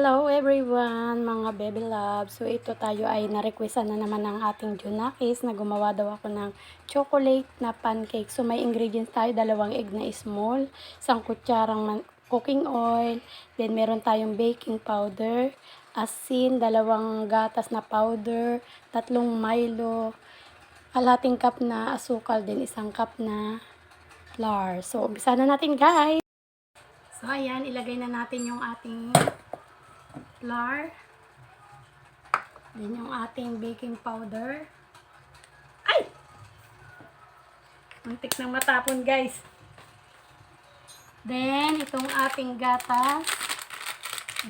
Hello everyone, mga baby love. So ito tayo ay na-requestan na naman ng ating Junakis na gumawa daw ako ng chocolate na pancake. So may ingredients tayo, 2 egg na small, 1 kutsarang cooking oil, then meron tayong baking powder, asin, 2 gatas na powder, 3 Milo, kalahating cup na asukal, then 1 cup na flour. So umpisa na natin guys. So ayan, ilagay na natin yung ating flour, then yung ating baking powder. Ay! Muntik nang matapon guys. Then itong ating gatas, 2.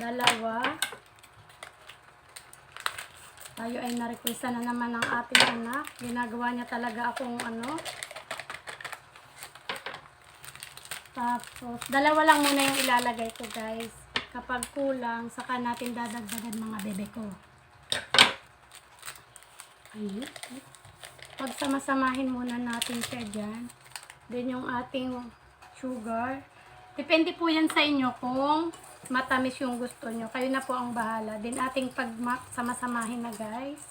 Tayo ay na-requestan na naman ng ating anak. Ginagawa niya talaga akong Tapos 2 lang muna yung ilalagay ko guys. Kapag kulang, saka natin dadagdagan mga bebe ko. Ayun. Pagsamasamahin muna natin siya dyan. Then yung ating sugar. Depende po yan sa inyo kung matamis yung gusto nyo. Kayo na po ang bahala. Then ating pagsamasamahin na guys.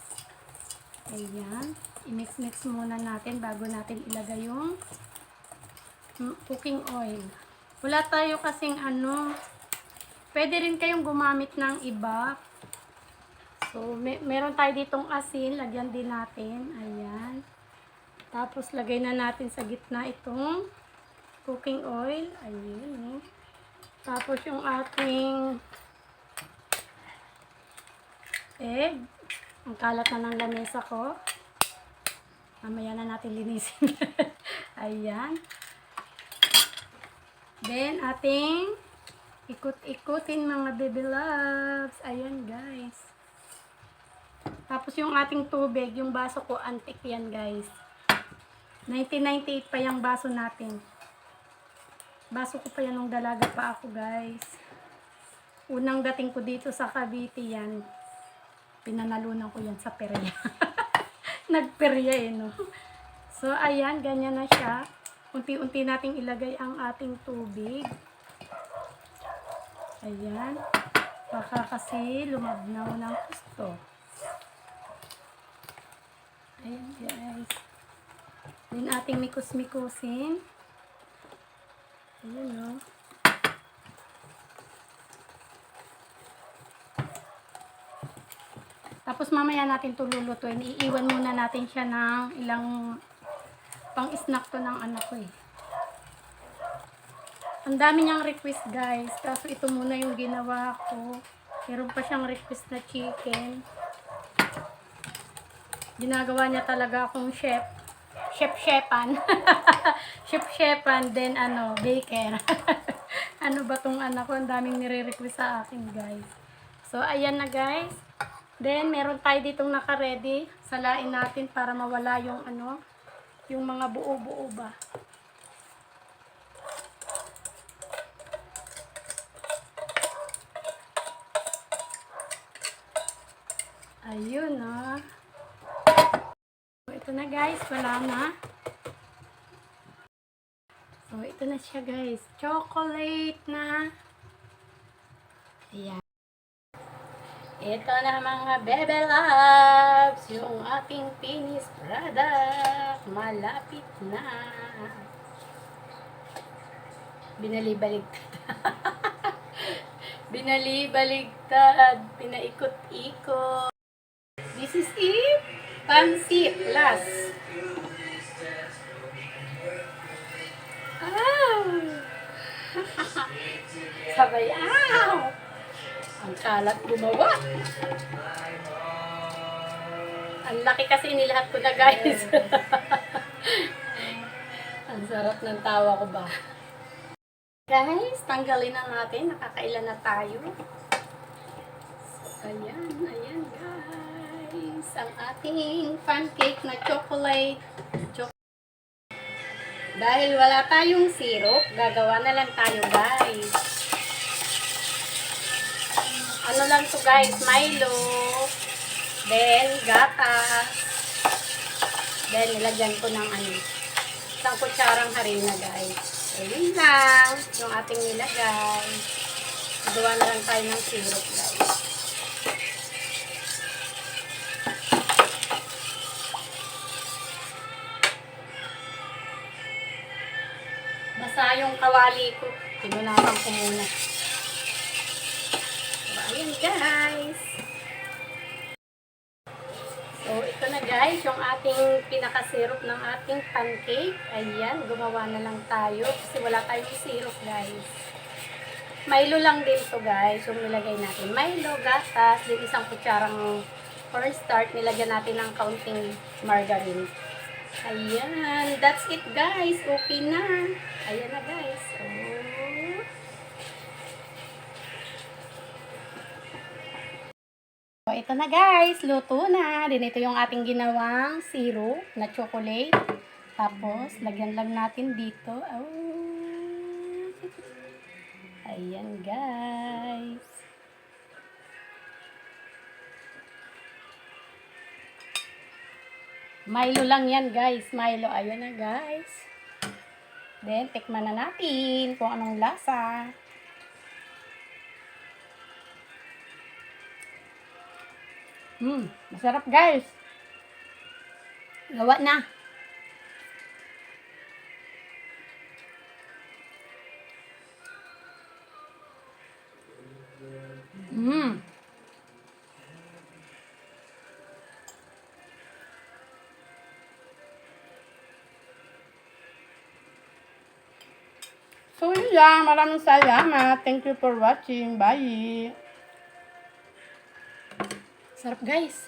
Ayan. I-mix-mix muna natin bago natin ilagay yung cooking oil. Wala tayo kasing pwede rin kayong gumamit ng iba. So, meron tayo ditong asin. Lagyan din natin. Ayan. Tapos, lagay na natin sa gitna itong cooking oil. Ayan. Tapos, yung ating egg. Ang kalat na ng lamesa ko. Mamaya na natin linisin. Ayan. Then, ating ikot-ikutin mga baby loves. Ayan guys. Tapos yung ating tubig, yung baso ko, antique yan guys. 1998 pa yung baso natin. Baso ko pa yan nung dalaga pa ako guys. Unang dating ko dito sa Cavite yan. Pinanalunan ko yan sa perya. Nagperya no. So ayan, ganyan na siya. Unti-unti nating ilagay ang ating tubig. Ayan. Baka kasi lumabnaw ng gusto. Ayan guys. Then ating mikos-mikusin. Ayan o. Tapos mamaya natin ito lulutuin. Iiwan muna natin siya ng ilang pang-snack to ng anak ko eh. Ang dami niyang request guys. Kaso ito muna yung ginawa ko. Meron pa siyang request na chicken. Ginagawa niya talaga akong chef. Chef-chefan. Chef-chefan. Then baker. Ano ba tong anak ko? Ang daming nire-request sa akin guys. So ayan na guys. Then meron tayo ditong naka-ready. Salain natin para mawala yung yung mga buo-buo ba. Ayun na. So, ito na guys. Wala na. So, ito na siya guys. Chocolate na. Ayan. Ito na mga bebe loves. Yung ating finished product. Malapit na. Binalibaligtad. Binalibaligtad. Pinaikot-ikot. This is it. Pancit plus. Ow! Sabay, ow! Ang kalat gumawa. Ang laki kasi nilahat ko na guys. Ang sarap ng tawa ko ba. Guys, tanggalin na natin. Nakakailan na tayo. So, ayan guys. Ang ating pancake na chocolate. Dahil wala tayong syrup, gagawa na lang tayo guys. Ano lang to guys, Milo. Then, gatas. Then, nilagyan ko ng 1 kutsarang harina guys. Ayun lang, yung ating nilagay. Gawa na lang tayo ng syrup, guys. Basa yung kawali ko. Pinunasan ko muna. So, ayan guys. So, ito na guys, yung ating pinaka-syrup ng ating pancake. Ayan, gumawa na lang tayo. Kasi wala tayong syrup guys. Milo lang din to guys, yung nilagay natin. Milo, gatas, din isang kutsarang cornstarch. Nilagyan natin ng kaunting margarine. Ayan, that's it guys. Okay na. Ayan na guys. So, ito na guys. Luto na. Din ito yung ating ginawang syrup na chocolate. Tapos, lagyan lang natin dito. Oh. Ayan guys. Milo lang yan guys. Milo. Ayan na guys. Then, tikman na natin kung anong lasa. Masarap guys. Gawa na. So, yun lang. Maraming salamat. Thank you for watching. Bye. Sarap guys.